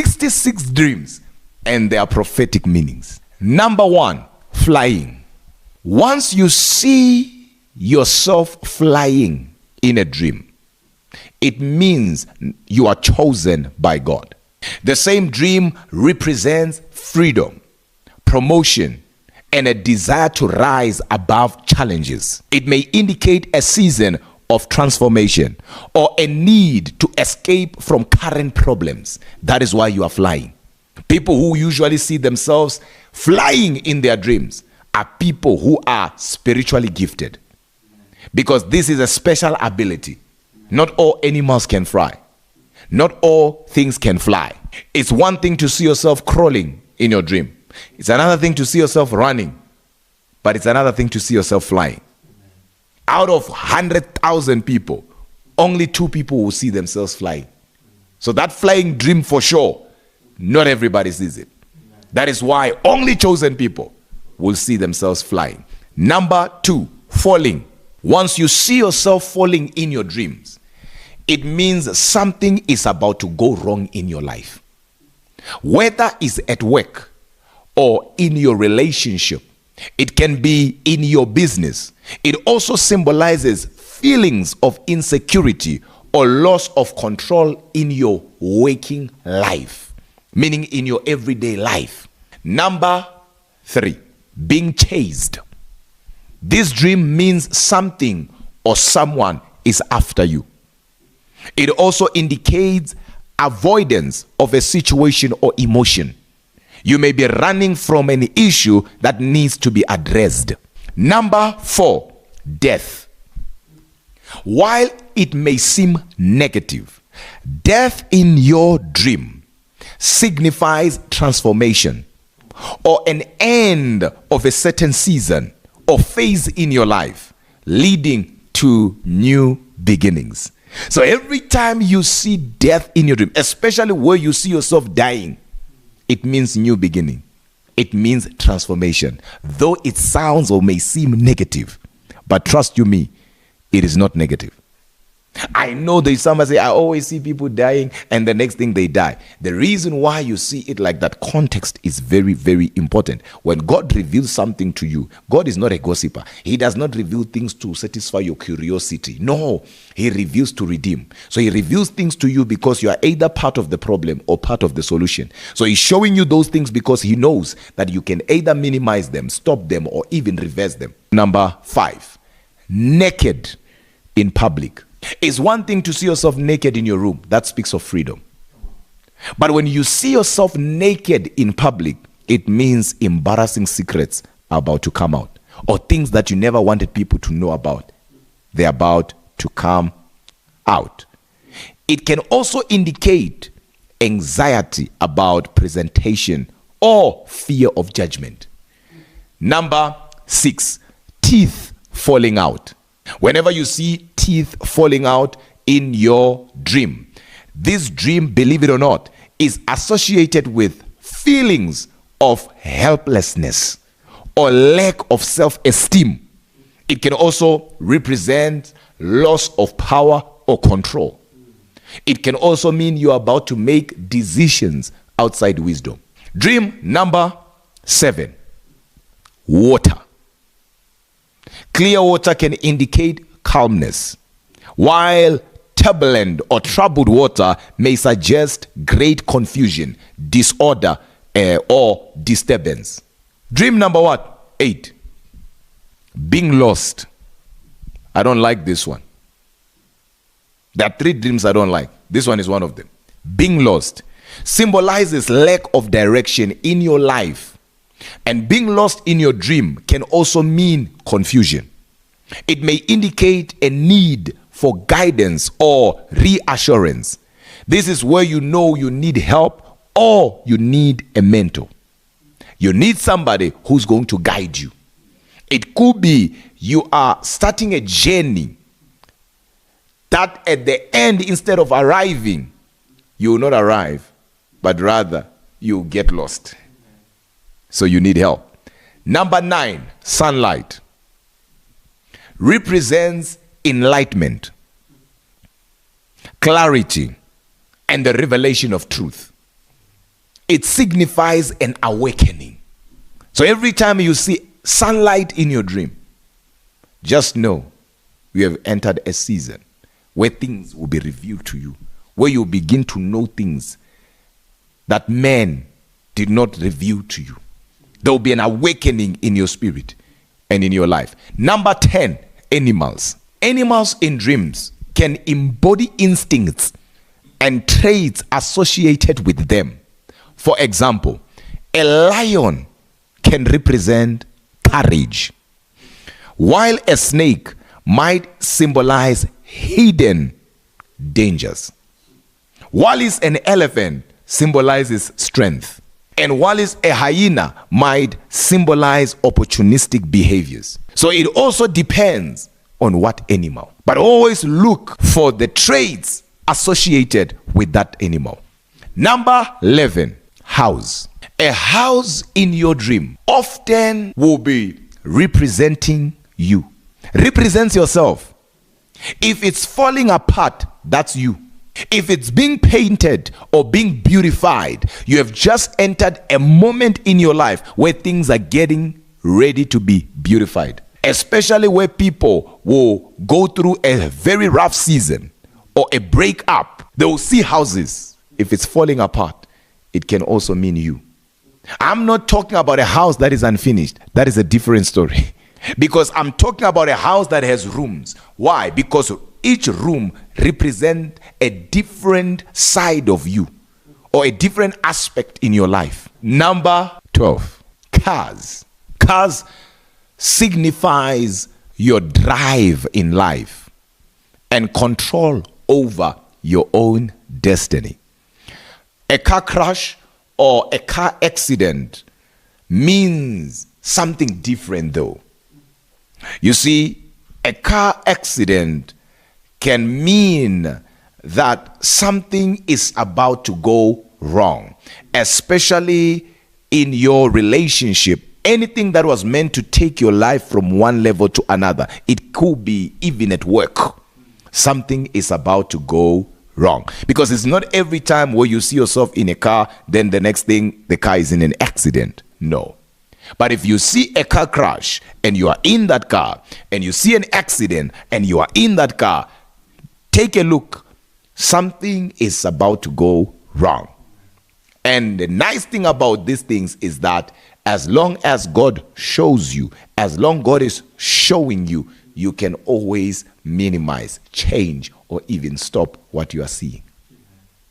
66 dreams, and their prophetic meanings. Number 1, flying. Once you see yourself flying in a dream, it means you are chosen by God. The same dream represents freedom, promotion, and a desire to rise above challenges. It may indicate a season of transformation or a need to escape from current problems. That is why you are flying. People who usually see themselves flying in their dreams are people who are spiritually gifted, because this is a special ability. Not all animals can fly. Not all things can fly. It's one thing to see yourself crawling in your dream. It's another thing to see yourself running. But it's another thing to see yourself flying. Out of 100,000 people, only 2 people will see themselves flying. So that flying dream, for sure, not everybody sees it. That is why only chosen people will see themselves flying. Number 2, falling. Once you see yourself falling in your dreams, it means something is about to go wrong in your life. Whether it's at work or in your relationship, it can be in your business. It also symbolizes feelings of insecurity or loss of control in your waking life, meaning in your everyday life. Number 3, being chased. This dream means something or someone is after you. It also indicates avoidance of a situation or emotion. You may be running from an issue that needs to be addressed. Number 4, death. While it may seem negative, death in your dream signifies transformation or an end of a certain season or phase in your life, leading to new beginnings. So every time you see death in your dream, especially where you see yourself dying, it means new beginning. It means transformation. Though it sounds or may seem negative, but trust you me, it is not negative. I know there's somebody say, I always see people dying and the next thing they die. The reason why you see it like that, context is very, very important. When God reveals something to you, God is not a gossiper. He does not reveal things to satisfy your curiosity. No, he reveals to redeem. So he reveals things to you because you are either part of the problem or part of the solution. So he's showing you those things because he knows that you can either minimize them, stop them, or even reverse them. Number 5, naked in public. It's one thing to see yourself naked in your room. That speaks of freedom. But when you see yourself naked in public, it means embarrassing secrets are about to come out, or things that you never wanted people to know about. They're about to come out. It can also indicate anxiety about presentation or fear of judgment. Number 6, teeth falling out. Whenever you see teeth falling out in your dream, this dream, believe it or not, is associated with feelings of helplessness or lack of self-esteem. It can also represent loss of power or control. It can also mean you are about to make decisions outside wisdom. Dream number 7, water. Clear water can indicate calmness, while turbulent or troubled water may suggest great confusion, disorder, or disturbance. Dream number what? 8, being lost. I don't like this one. There are 3 dreams I don't like. This one is one of them. Being lost symbolizes lack of direction in your life. And being lost in your dream can also mean confusion. It may indicate a need for guidance or reassurance. This is where you know you need help or you need a mentor. You need somebody who's going to guide you. It could be you are starting a journey that at the end, instead of arriving, you will not arrive, but rather you get lost. So you need help. Number 9, sunlight, represents enlightenment, clarity, and the revelation of truth. It signifies an awakening. So every time you see sunlight in your dream, just know you have entered a season where things will be revealed to you, where you begin to know things that man did not reveal to you. There will be an awakening in your spirit and in your life. Number 10, animals. Animals in dreams can embody instincts and traits associated with them. For example, a lion can represent courage, while a snake might symbolize hidden dangers. While an elephant symbolizes strength, and while a hyena might symbolize opportunistic behaviors. So it also depends on what animal. But always look for the traits associated with that animal. Number 11, house. A house in your dream often will be representing you. Represents yourself. If it's falling apart, that's you. If it's being painted or being beautified, you have just entered a moment in your life where things are getting ready to be beautified. Especially where people will go through a very rough season or a breakup. They will see houses. If it's falling apart, it can also mean you. I'm not talking about a house that is unfinished. That is a different story. Because I'm talking about a house that has rooms. Why? Because each room represents a different side of you or a different aspect in your life. Number 12, cars. Cars signifies your drive in life and control over your own destiny. A car crash or a car accident means something different though. You see, a car accident can mean that something is about to go wrong, especially in your relationship. Anything that was meant to take your life from one level to another. It could be even at work. Something is about to go wrong. Because it's not every time where you see yourself in a car, then the next thing, the car is in an accident. No. But if you see a car crash and you are in that car, and you see an accident and you are in that car, take a look. Something is about to go wrong. And the nice thing about these things is that as long as God shows you, as long God is showing you, you can always minimize, change, or even stop what you are seeing.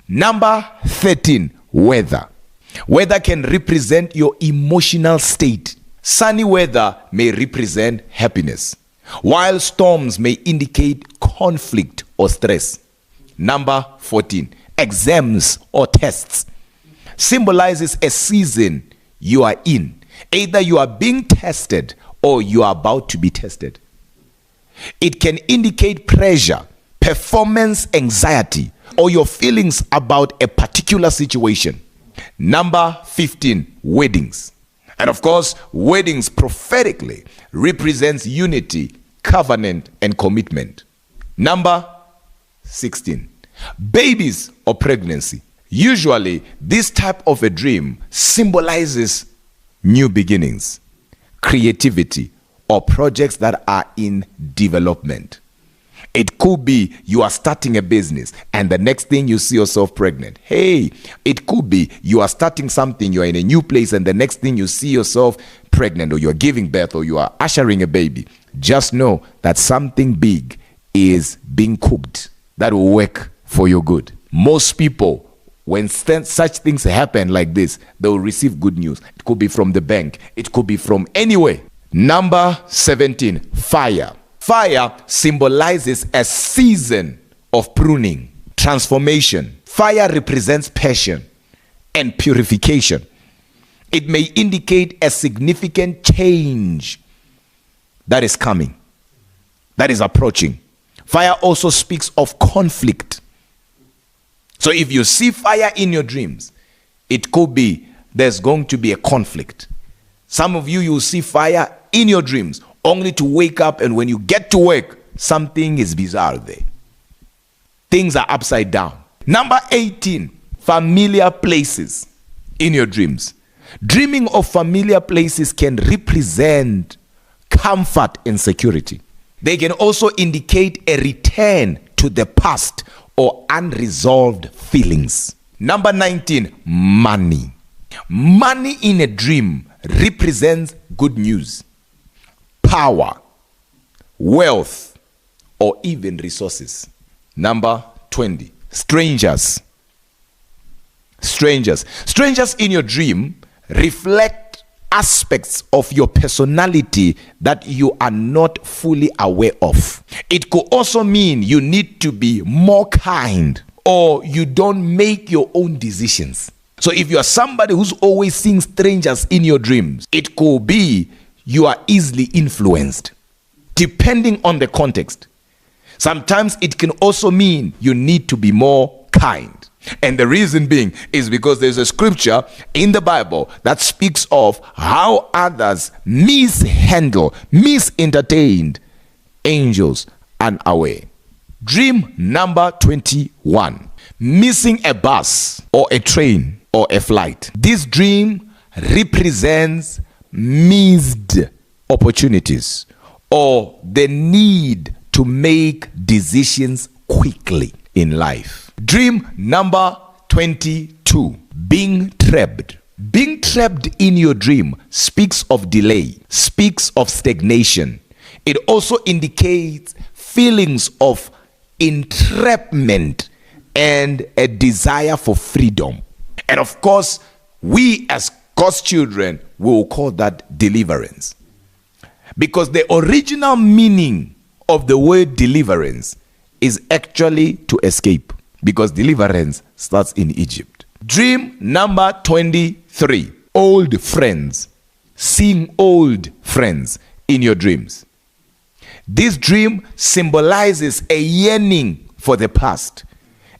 Number 13, weather. Weather can represent your emotional state. Sunny weather may represent happiness, while storms may indicate conflict or stress. Number 14, exams or tests. Symbolizes a season you are in. Either you are being tested or you are about to be tested. It can indicate pressure, performance anxiety, or your feelings about a particular situation. Number 15, weddings. And of course, weddings prophetically represents unity, covenant, and commitment. Number 16, babies or pregnancy. Usually, this type of a dream symbolizes new beginnings, creativity, or projects that are in development. It could be you are starting a business and the next thing you see yourself pregnant. Hey, it could be you are starting something, you are in a new place and the next thing you see yourself pregnant, or you are giving birth, or you are ushering a baby. Just know that something big is being cooked that will work for your good. Most people, when such things happen like this, they will receive good news. It could be from the bank. It could be from anywhere. Number 17, fire. Fire symbolizes a season of pruning, transformation. Fire represents passion and purification. It may indicate a significant change that is coming, that is approaching. Fire also speaks of conflict. So if you see fire in your dreams, it could be there's going to be a conflict. Some of you will see fire in your dreams only to wake up, and when you get to work, something is bizarre there. Things are upside down. Number 18, familiar places in your dreams. Dreaming of familiar places can represent comfort and security. They can also indicate a return to the past or unresolved feelings. Number 19, money. Money in a dream represents good news, power, wealth, or even resources. Number 20, strangers. Strangers in your dream reflect aspects of your personality that you are not fully aware of. It could also mean you need to be more kind, or you don't make your own decisions. So if you are somebody who's always seeing strangers in your dreams, it could be you are easily influenced, depending on the context. Sometimes it can also mean you need to be more kind. And the reason being is because there's a scripture in the Bible that speaks of how others misentertained angels unaware. Dream number 21, missing a bus or a train or a flight. This dream represents missed opportunities or the need to make decisions quickly in life. Dream number 22, being trapped. Being trapped in your dream speaks of delay, speaks of stagnation. It also indicates feelings of entrapment and a desire for freedom. And of course, we as God's children will call that deliverance. Because the original meaning of the word deliverance is actually to escape. Because deliverance starts in Egypt. Dream number 23, old friends. Seeing old friends in your dreams. This dream symbolizes a yearning for the past,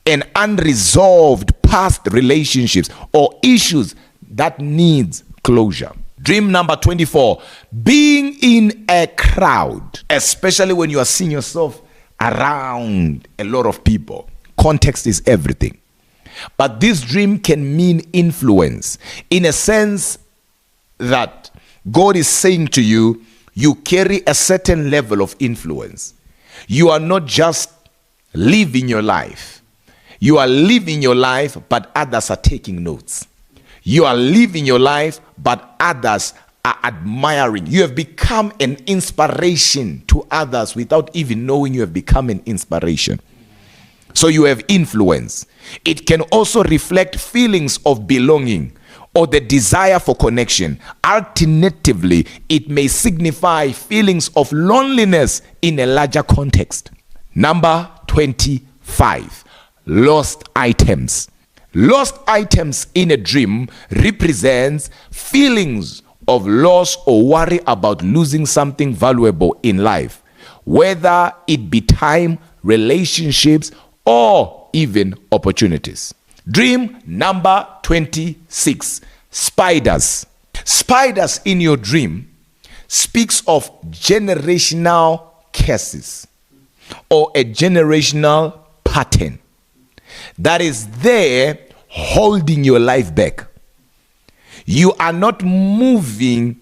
an unresolved past relationships or issues that needs closure. Dream number 24, being in a crowd, especially when you are seeing yourself around a lot of people. Context is everything. But this dream can mean influence in a sense that God is saying to you, you carry a certain level of influence. You are not just living your life. You are living your life, but others are taking notes. You are living your life, but others are admiring. You have become an inspiration to others without even knowing you have become an inspiration. So you have influence. It can also reflect feelings of belonging or the desire for connection. Alternatively, it may signify feelings of loneliness in a larger context. Number 25, lost items. Lost items in a dream represents feelings of loss or worry about losing something valuable in life, whether it be time, relationships, or even opportunities. Dream number 26, spiders. Spiders in your dream speaks of generational curses or a generational pattern that is there holding your life back. You are not moving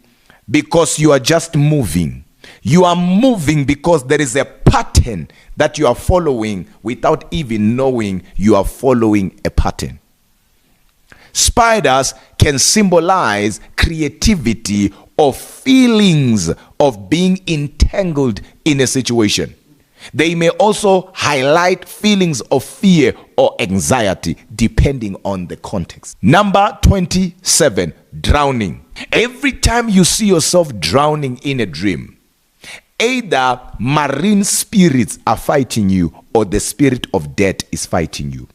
because you are just moving. You are moving because there is a pattern that you are following without even knowing you are following a pattern. Spiders can symbolize creativity or feelings of being entangled in a situation. They may also highlight feelings of fear or anxiety depending on the context. Number 27, drowning. Every time you see yourself drowning in a dream, either marine spirits are fighting you or the spirit of death is fighting you.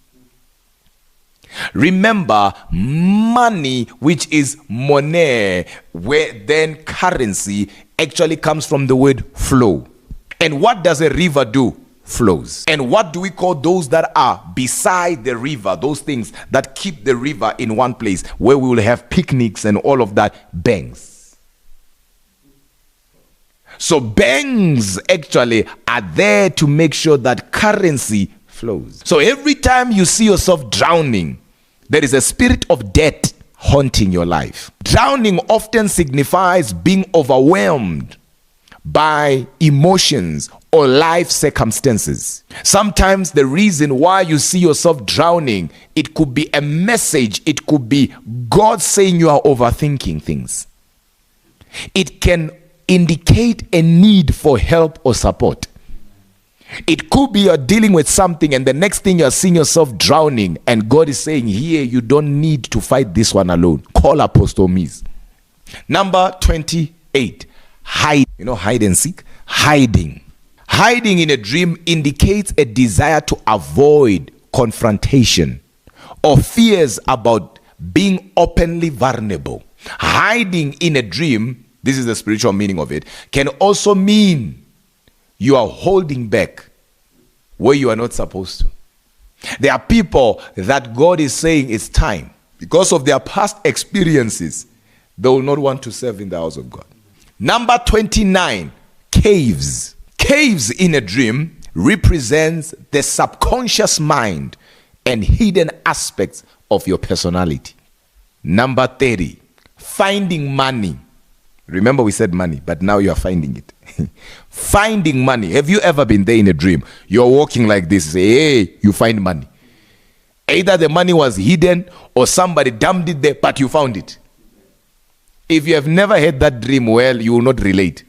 Remember, money, which is monnaie, where then currency actually comes from the word flow. And what does a river do? Flows. And what do we call those that are beside the river? Those things that keep the river in one place, where we will have picnics and all of that. Banks. So banks actually are there to make sure that currency flows. So every time you see yourself drowning, there is a spirit of death haunting your life. Drowning often signifies being overwhelmed by emotions or life circumstances. Sometimes the reason why you see yourself drowning, it could be a message. It could be God saying you are overthinking things. It can indicate a need for help or support. It could be you're dealing with something and the next thing you're seeing yourself drowning, and God is saying, here, you don't need to fight this one alone. Call Apostle Miz. Number 28, hide. You know, hide and seek? Hiding. Hiding in a dream indicates a desire to avoid confrontation or fears about being openly vulnerable. Hiding in a dream, this is the spiritual meaning of it, can also mean you are holding back where you are not supposed to. There are people that God is saying it's time. Because of their past experiences, they will not want to serve in the house of God. Number 29, caves. Caves in a dream represents the subconscious mind and hidden aspects of your personality. Number 30, finding money. Remember we said money, but now you are finding it. Finding money. Have you ever been there in a dream? You're walking like this, say, hey, you find money. Either the money was hidden or somebody dumped it there, but you found it. If you have never had that dream, well, you will not relate.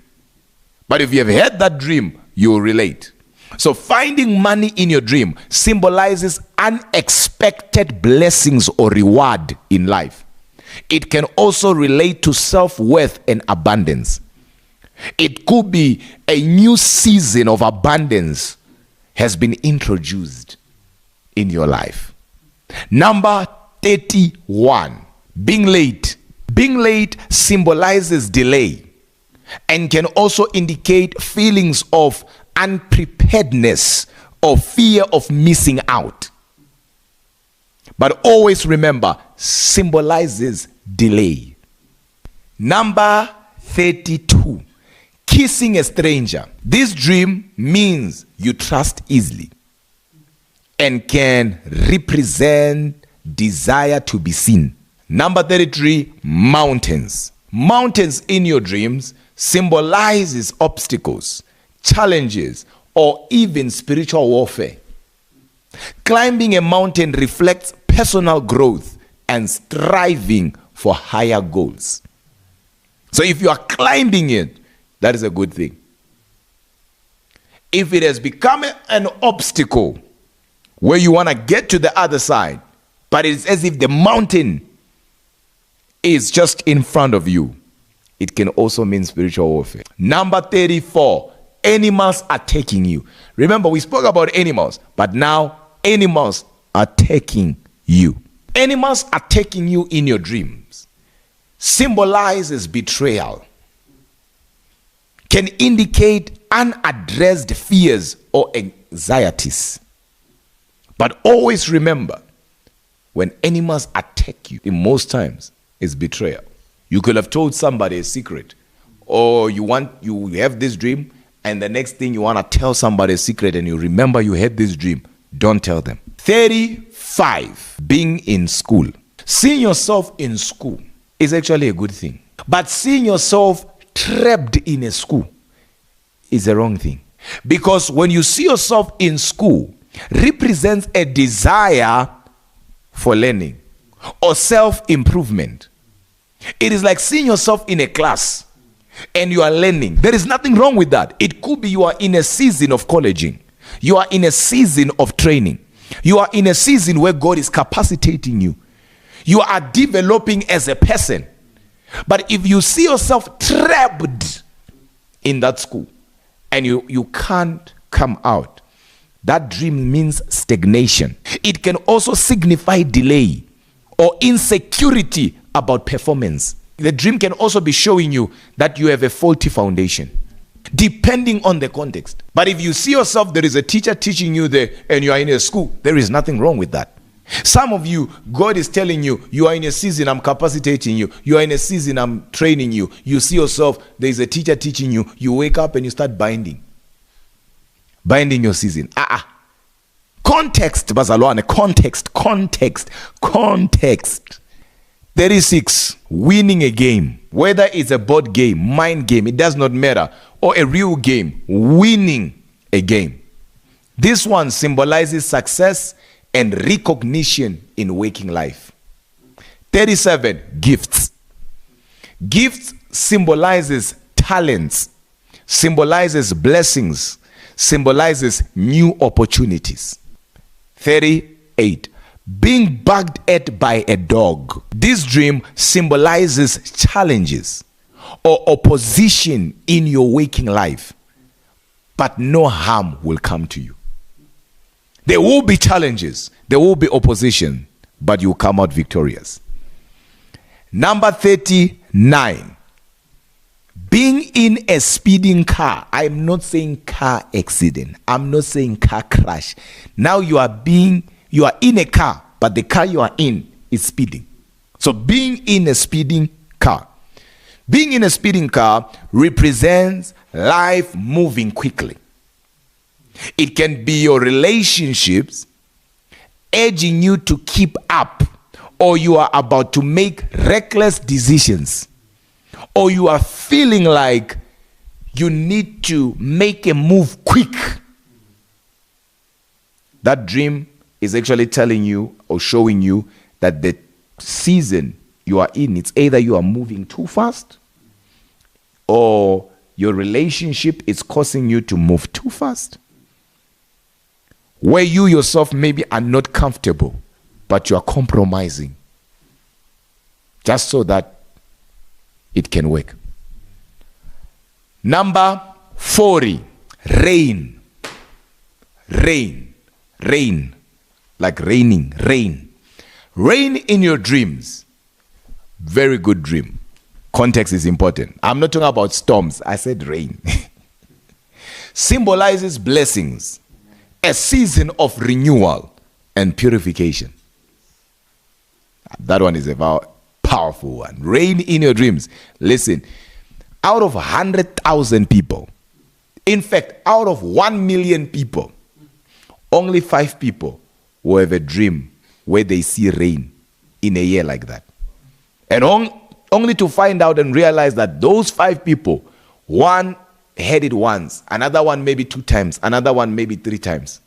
But if you have had that dream, you will relate. So finding money in your dream symbolizes unexpected blessings or reward in life. It can also relate to self-worth and abundance. It could be a new season of abundance has been introduced in your life. Number 31, being late. Being late symbolizes delay and can also indicate feelings of unpreparedness or fear of missing out. But always remember, symbolizes delay. Number 32, kissing a stranger. This dream means you trust easily and can represent desire to be seen. Number 33, mountains. Mountains in your dreams symbolizes obstacles, challenges, or even spiritual warfare. Climbing a mountain reflects personal growth and striving for higher goals. So if you are climbing it, that is a good thing. If it has become an obstacle where you want to get to the other side, but it's as if the mountain is just in front of you, it can also mean spiritual warfare. Number 34, animals attacking you. Remember, we spoke about animals, but now animals attacking you. Animals attacking you in your dreams symbolizes betrayal, can indicate unaddressed fears or anxieties. But always remember, when animals attack you, in most times, it's betrayal. You could have told somebody a secret, or you have this dream, and the next thing you want to tell somebody a secret, and you remember you had this dream. Don't tell them. 35, being in school. Seeing yourself in school is actually a good thing. But seeing yourself trapped in a school is the wrong thing. Because when you see yourself in school, represents a desire for learning or self-improvement. It is like seeing yourself in a class and you are learning. There is nothing wrong with that. It could be you are in a season of colleging. You are in a season of training. You are in a season where God is capacitating you. You are developing as a person. But if you see yourself trapped in that school and you can't come out, that dream means stagnation. It can also signify delay or insecurity about performance. The dream can also be showing you that you have a faulty foundation, depending on the context. But if you see yourself, there is a teacher teaching you there and you are in a school, there is nothing wrong with that. Some of you, God is telling you, you are in a season, I'm capacitating you. You are in a season, I'm training you. You see yourself, there is a teacher teaching you. You wake up and you start binding your season. Context, bazalwane, context. 36, winning a game. Whether it's a board game, mind game, it does not matter, or a real game, winning a game. This one symbolizes success and recognition in waking life. 37, gifts. Gifts symbolizes talents, symbolizes blessings, symbolizes new opportunities. 38, being bugged at by a dog. This dream symbolizes challenges or opposition in your waking life, but no harm will come to you. There will be challenges, there will be opposition, but you will come out victorious. Number 39, being in a speeding car. I'm not saying car accident. I'm not saying car crash. Now you are in a car, but the car you are in is speeding. So being in a speeding car. Being in a speeding car represents life moving quickly. It can be your relationships urging you to keep up, or you are about to make reckless decisions, or you are feeling like you need to make a move quick. That dream is actually telling you or showing you that the season you are in, it's either you are moving too fast or your relationship is causing you to move too fast, where you yourself maybe are not comfortable, but you are compromising just so that it can work. Number 40, rain. Rain. Rain. Like raining. Rain. Rain in your dreams. Very good dream. Context is important. I'm not talking about storms. I said rain. Symbolizes blessings, a season of renewal and purification. That one is a powerful one. Rain in your dreams. Listen, out of 100,000 people, in fact, out of 1 million people, only 5 people will have a dream where they see rain in a year like that. And only to find out and realize that those 5 people, one had it once, another one maybe 2 times, another one maybe 3 times.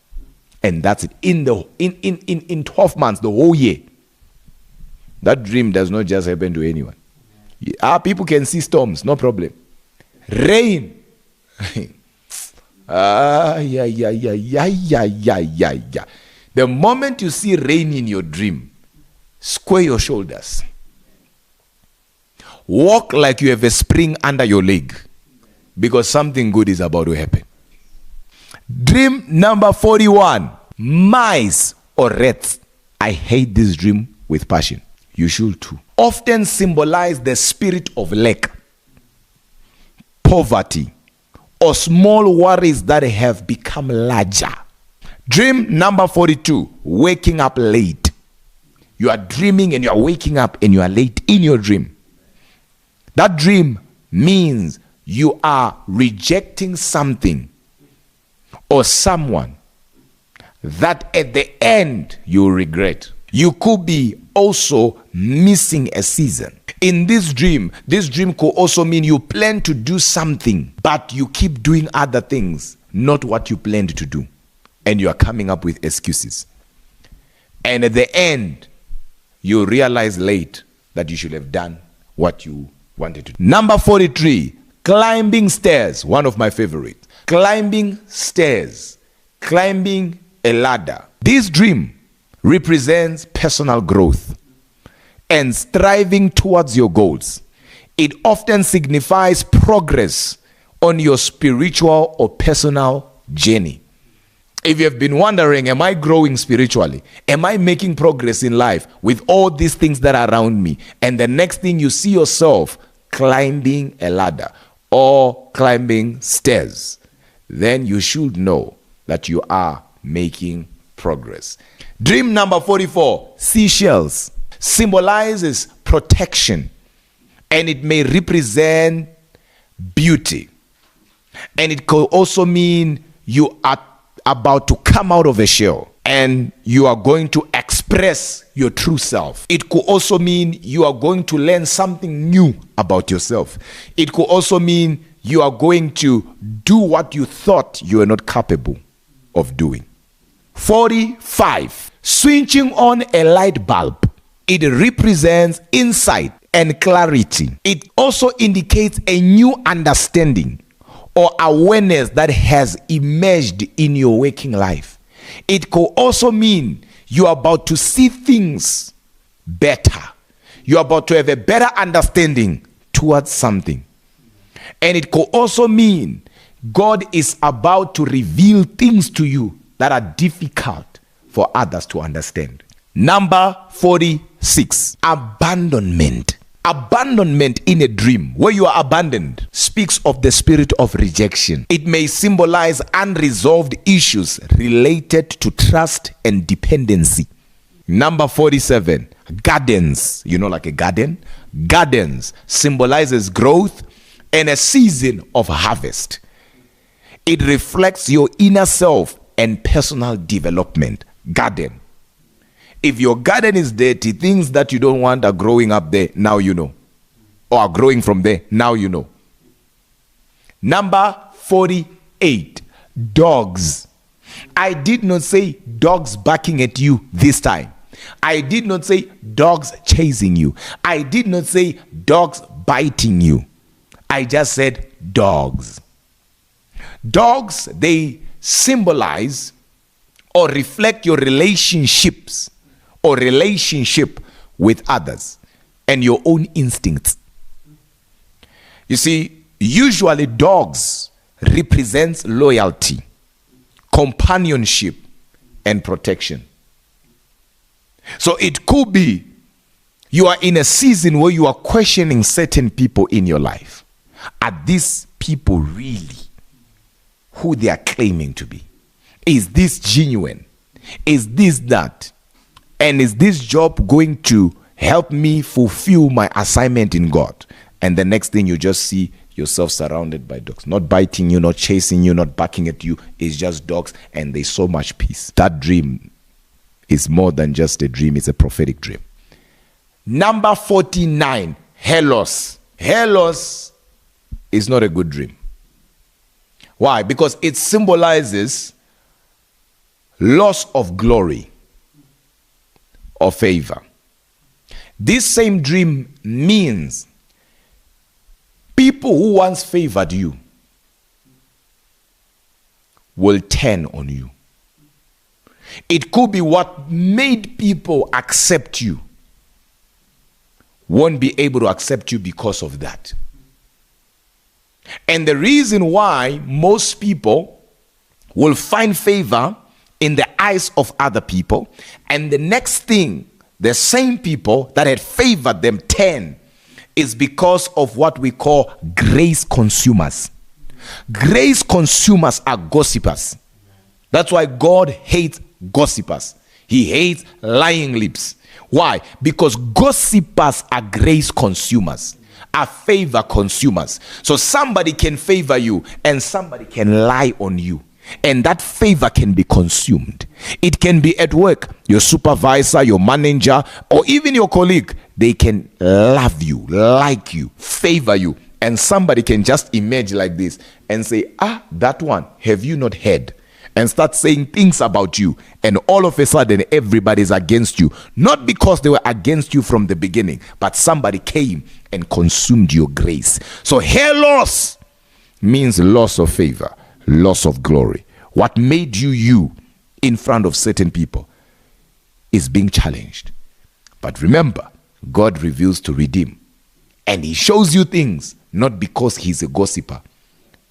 And that's it. In 12 months, the whole year. That dream does not just happen to anyone. People can see storms, no problem. Rain. The moment you see rain in your dream, square your shoulders. Walk like you have a spring under your leg, because something good is about to happen. Dream number 41, mice or rats. I hate this dream with passion. You should too. Often symbolize the spirit of lack, poverty, or small worries that have become larger. Dream number 42, waking up late. You are dreaming and you are waking up and you are late in your dream. That dream means you are rejecting something or someone that at the end you regret. You could be also missing a season. In this dream could also mean you plan to do something, but you keep doing other things, not what you planned to do. And you are coming up with excuses. And at the end, you realize late that you should have done what you wanted to do. Number 43, climbing stairs. One of my favorites. Climbing stairs. Climbing a ladder. This dream represents personal growth and striving towards your goals. It often signifies progress on your spiritual or personal journey. If you have been wondering, am I growing spiritually? Am I making progress in life with all these things that are around me? And the next thing you see yourself climbing a ladder or climbing stairs, then you should know that you are making progress. Dream number 44, seashells, symbolizes protection, and it may represent beauty. And it could also mean you are about to come out of a shell and you are going to express your true self. It could also mean you are going to learn something new about yourself. It could also mean you are going to do what you thought you were not capable of doing. 45. Switching on a light bulb. It represents insight and clarity. It also indicates a new understanding or awareness that has emerged in your waking life. It could also mean you are about to see things better. You are about to have a better understanding towards something. And it could also mean God is about to reveal things to you that are difficult for others to understand. Number 46, abandonment. Abandonment in a dream, where you are abandoned, speaks of the spirit of rejection. It may symbolize unresolved issues related to trust and dependency. Number 47, gardens. You know, like a garden? Gardens symbolizes growth and a season of harvest. It reflects your inner self and personal development. Garden. If your garden is dirty, things that you don't want are growing up there, now you know. Or are growing from there, now you know. Number 48, dogs. I did not say dogs barking at you this time. I did not say dogs chasing you. I did not say dogs biting you. I just said dogs. Dogs, they symbolize or reflect your relationships or relationship with others and your own instincts. You see, usually dogs represent loyalty, companionship, and protection. So it could be you are in a season where you are questioning certain people in your life. Are these people really who they are claiming to be? Is this genuine? Is this that? And is this job going to help me fulfill my assignment in God? And the next thing, you just see yourself surrounded by dogs. Not biting you, not chasing you, not barking at you. It's just dogs, and there's so much peace. That dream is more than just a dream. It's a prophetic dream. Number 49, Helos. Helos is not a good dream. Why? Because it symbolizes loss of glory or favor. This same dream means people who once favored you will turn on you. It could be what made people accept you won't be able to accept you because of that. And the reason why most people will find favor in the eyes of other people, and the next thing, the same people that had favored them turn, is because of what we call grace consumers. Grace consumers are gossipers. That's why God hates gossipers. He hates lying lips. Why? Because gossipers are grace consumers, are favor consumers. So somebody can favor you and somebody can lie on you, and that favor can be consumed. It can be at work. Your supervisor, your manager, or even your colleague, they can love you, like you, favor you, and somebody can just emerge like this and say, that one, have you not heard? And start saying things about you, and all of a sudden everybody's against you. Not because they were against you from the beginning, but somebody came and consumed your grace. So hair loss means loss of favor, loss of glory. What made you you in front of certain people is being challenged. But remember, God reveals to redeem, and he shows you things not because he's a gossiper,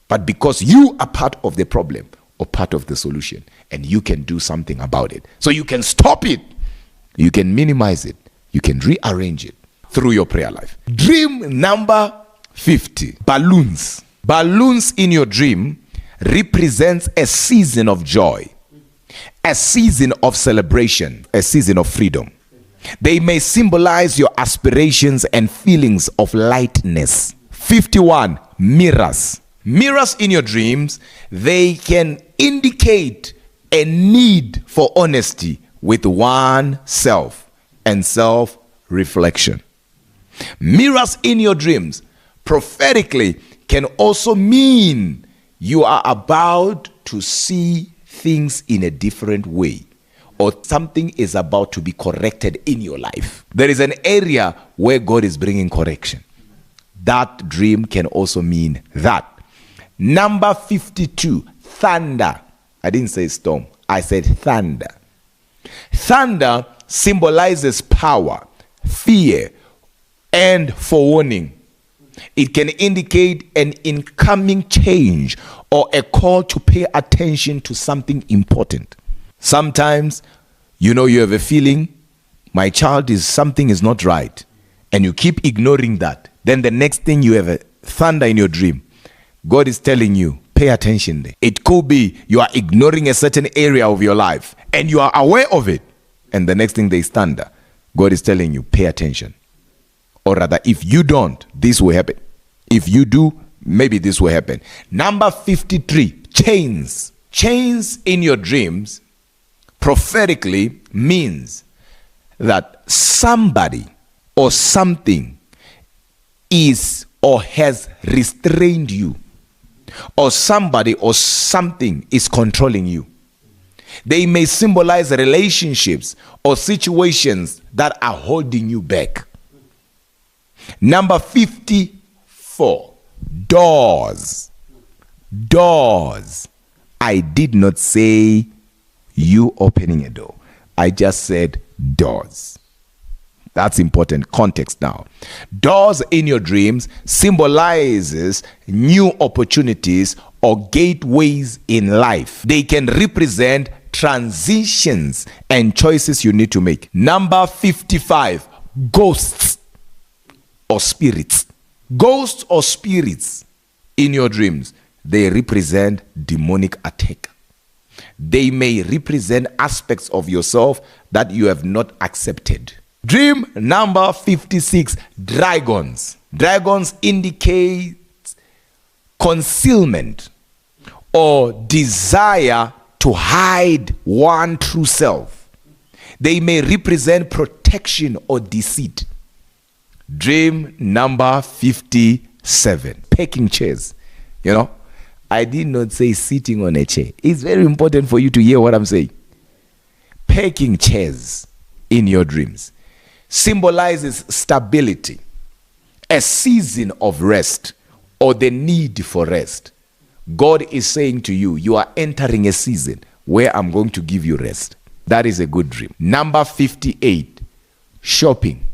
but because you are part of the problem or part of the solution, and you can do something about it. So you can stop it, you can minimize it, you can rearrange it through your prayer life. Dream number 50, balloons. Balloons in your dream represents a season of joy, a season of celebration, a season of freedom. They may symbolize your aspirations and feelings of lightness. 51, mirrors. Mirrors in your dreams, they can indicate a need for honesty with oneself and self-reflection. Mirrors in your dreams prophetically can also mean you are about to see things in a different way, or something is about to be corrected in your life. There is an area where God is bringing correction. That dream can also mean that. Number 52, thunder. I didn't say storm, I said thunder. Thunder symbolizes power, fear, and forewarning. It can indicate an incoming change or a call to pay attention to something important. Sometimes, you have a feeling, my child, something is not right, and you keep ignoring that. Then the next thing, you have a thunder in your dream. God is telling you, pay attention there. It could be you are ignoring a certain area of your life, and you are aware of it. And the next thing, there is thunder. God is telling you, pay attention. Or rather, if you don't, this will happen. If you do, maybe this will happen. Number 53, chains. Chains in your dreams prophetically means that somebody or something is or has restrained you, or somebody or something is controlling you. They may symbolize relationships or situations that are holding you back. Number 54, doors. Doors. I did not say you opening a door. I just said doors. That's important context now. Doors in your dreams symbolizes new opportunities or gateways in life. They can represent transitions and choices you need to make. Number 55, ghosts or spirits. Ghosts or spirits in your dreams, they represent demonic attack. They may represent aspects of yourself that you have not accepted. Dream number 56, dragons. Dragons indicate concealment or desire to hide one true self. They may represent protection or deceit. Dream number 57, packing chairs. I did not say sitting on a chair. It's very important for you to hear what I'm saying. Packing chairs in your dreams symbolizes stability, a season of rest, or the need for rest. God is saying to you, you are entering a season where I'm going to give you rest. That is a good dream. Number 58, shopping.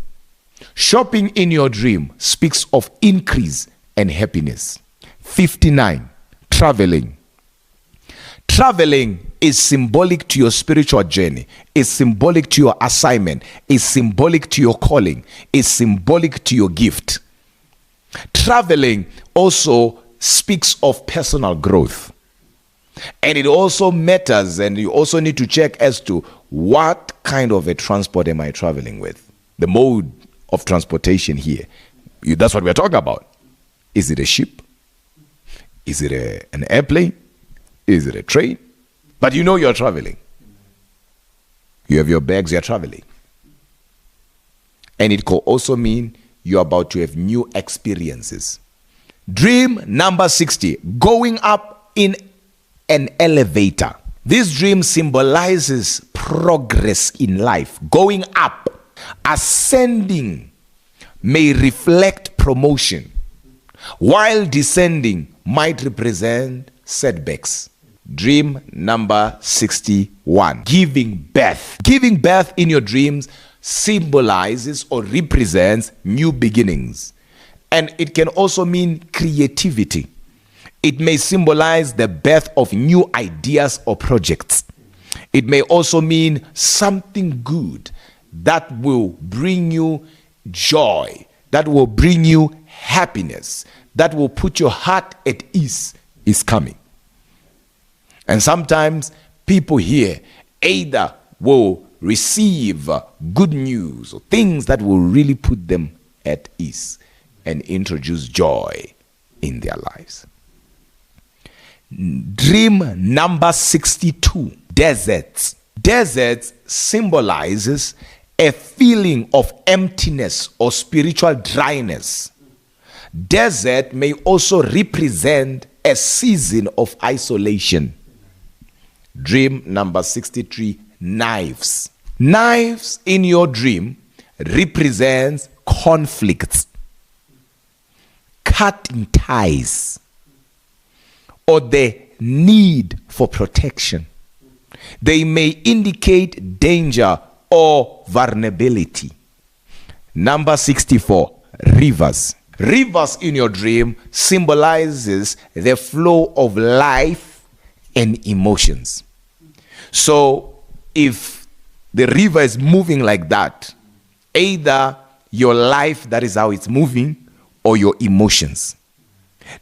Shopping in your dream speaks of increase and happiness. 59, traveling. Traveling is symbolic to your spiritual journey, is symbolic to your assignment, is symbolic to your calling, is symbolic to your gift. Traveling also speaks of personal growth. And it also matters, and you also need to check as to what kind of a transport am I traveling with. The mode of transportation here. That's what we're talking about. Is it a ship? Is it an airplane? Is it a train? But you're traveling. You have your bags, you're traveling. And it could also mean you're about to have new experiences. Dream number 60, going up in an elevator. This dream symbolizes progress in life. Going up, ascending may reflect promotion, while descending might represent setbacks. Dream number 61, giving birth. Giving birth in your dreams symbolizes or represents new beginnings. And it can also mean creativity. It may symbolize the birth of new ideas or projects. It may also mean something good that will bring you joy, that will bring you happiness, that will put your heart at ease is coming. And sometimes people here either will receive good news or things that will really put them at ease and introduce joy in their lives. Dream number 62, Deserts. Deserts symbolizes a feeling of emptiness or spiritual dryness. Desert may also represent a season of isolation. Dream number 63, knives. Knives in your dream represents conflicts, cutting ties, or the need for protection. They may indicate danger or vulnerability. Number 64, rivers. Rivers in your dream symbolizes the flow of life and emotions. So if the river is moving like that, either your life, that is how it's moving, or your emotions.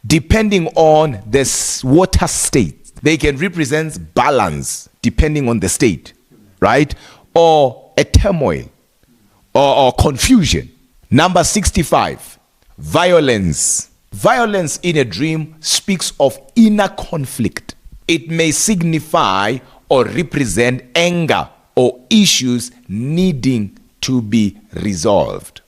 Depending on this water state, they can represent balance depending on the state, right? Or a turmoil or confusion. Number 65, violence. Violence in a dream speaks of inner conflict. It may signify or represent anger or issues needing to be resolved.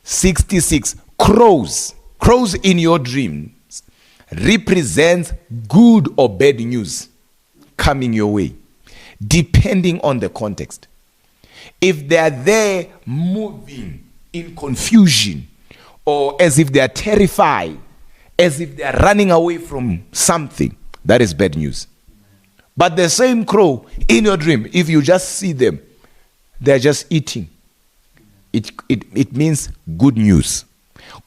66, crows. Crows in your dreams represents good or bad news coming your way, depending on the context. If they are there moving in confusion, or as if they are terrified, as if they are running away from something, that is bad news. But the same crow in your dream, if you just see them, they're just eating. It means good news.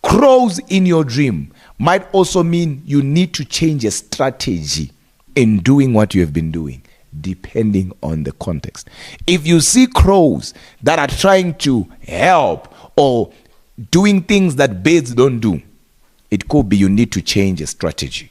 Crows in your dream might also mean you need to change a strategy in doing what you have been doing, depending on the context. If you see crows that are trying to help or doing things that birds don't do, it could be you need to change a strategy.